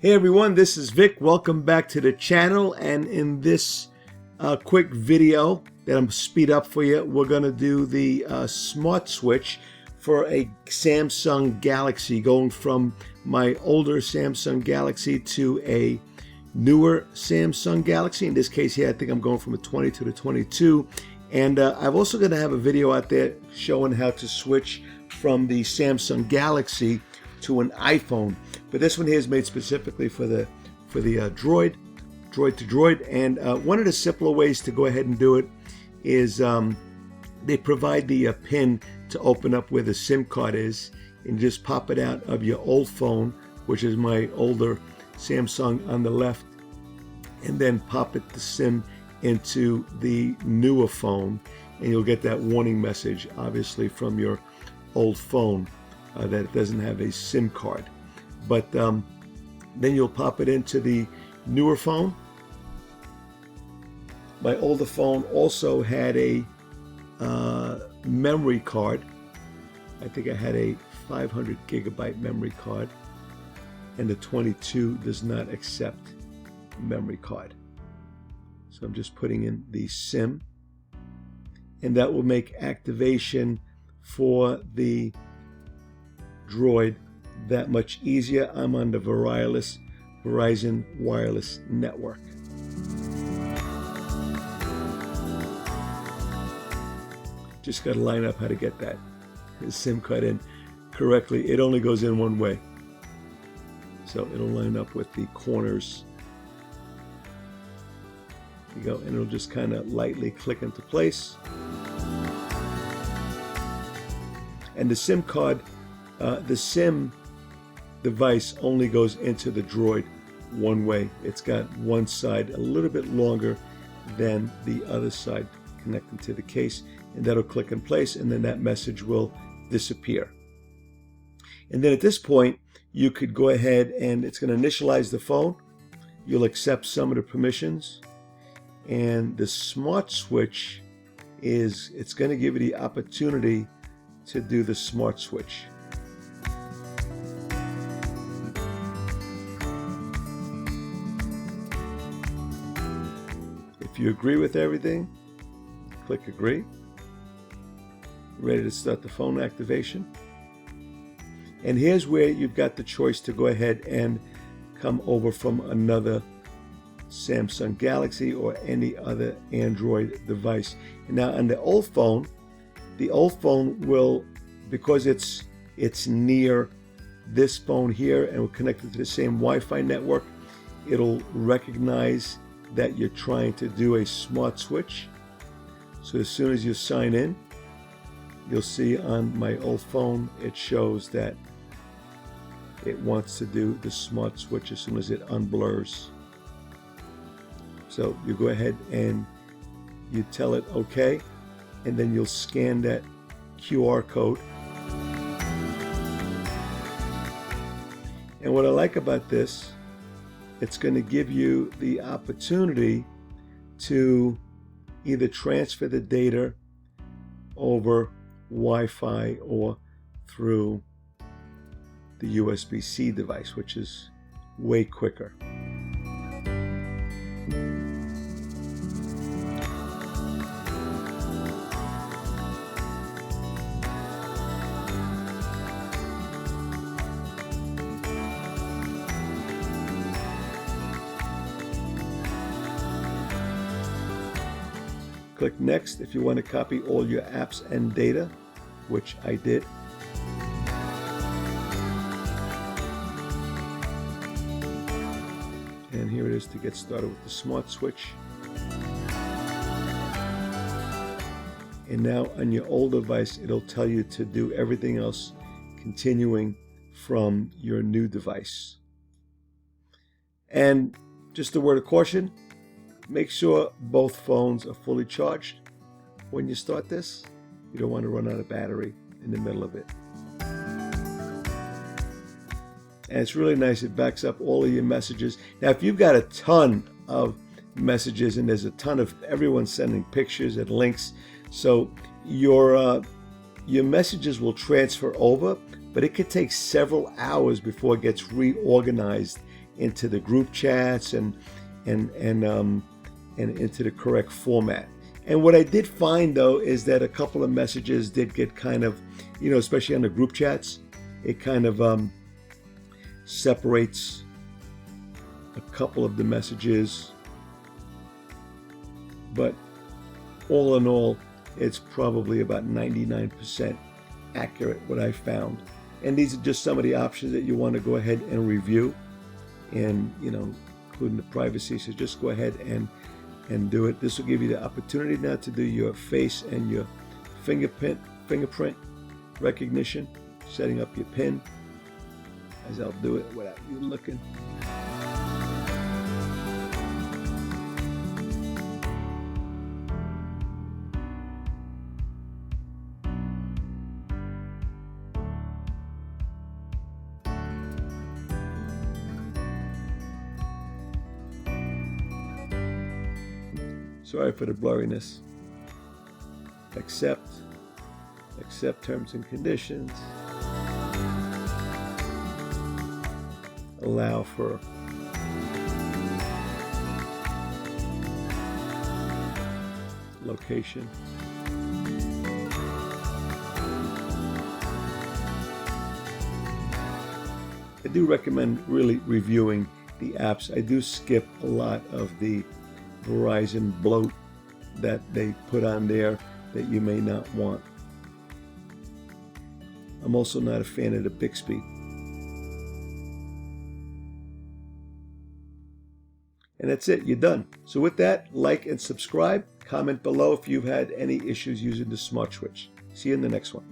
Hey everyone, this is Vic. Welcome back to the channel, and in this quick video that I'm speed up for you, we're going to do the smart switch for a Samsung Galaxy, going from my older Samsung Galaxy to a newer Samsung Galaxy. In this case here, I think I'm going from a 20 to the 22, and I'm also going to have a video out there showing how to switch from the Samsung Galaxy to an iPhone. But this one here is made specifically for the Droid to Droid. And one of the simpler ways to go ahead and do it is they provide the pin to open up where the SIM card is, and just pop it out of your old phone, which is my older Samsung on the left, and then pop the SIM into the newer phone, and you'll get that warning message, obviously, from your old phone that it doesn't have a SIM card. But then you'll pop it into the newer phone. My older phone also had a memory card. I think I had a 500 gigabyte memory card, and the 22 does not accept memory card. So I'm just putting in the SIM, and that will make activation for the Droid that much easier. I'm on the Verizon wireless network. Just got to line up how to get that SIM card in correctly. It only goes in one way, so it'll line up with the corners. There you go, and it'll just kind of lightly click into place. And the SIM card, the SIM device only goes into the Droid one way. It's got one side a little bit longer than the other side connected to the case, and that'll click in place, and then that message will disappear. And then at this point, you could go ahead and it's going to initialize the phone. You'll accept some of the permissions, and the smart switch it's going to give you the opportunity to do the smart switch. If you agree with everything, click agree. Ready to start the phone activation. And here's where you've got the choice to go ahead and come over from another Samsung Galaxy or any other Android device. And now on the old phone will, because it's near this phone here and we're connected to the same Wi-Fi network, it'll recognize that you're trying to do a smart switch. So as soon as you sign in, you'll see on my old phone it shows that it wants to do the smart switch as soon as it unblurs. So you go ahead and you tell it okay, and then you'll scan that QR code. And what I like about this, it's going to give you the opportunity to either transfer the data over Wi-Fi or through the USB-C device, which is way quicker. Click next if you want to copy all your apps and data, which I did. And here it is to get started with the smart switch. And now on your old device, it'll tell you to do everything else continuing from your new device. And just a word of caution, make sure both phones are fully charged when you start this. You don't want to run out of battery in the middle of it. And it's really nice. It backs up all of your messages. Now, if you've got a ton of messages and there's a ton of everyone sending pictures and links, so your messages will transfer over, but it could take several hours before it gets reorganized into the group chats and into the correct format. And what I did find, though, is that a couple of messages did get kind of, especially on the group chats, it kind of separates a couple of the messages. But all in all, it's probably about 99% accurate, what I found. And these are just some of the options that you want to go ahead and review, and including the privacy. So just go ahead and do it. This will give you the opportunity now to do your face and your fingerprint recognition, setting up your PIN, as I'll do it without you looking. Sorry for the blurriness. Accept terms and conditions. Allow for location. I do recommend really reviewing the apps. I do skip a lot of the Verizon bloat that they put on there that you may not want. I'm also not a fan of the Bixby. And that's it, you're done. So with that, like and subscribe. Comment below if you've had any issues using the Smart Switch. See you in the next one.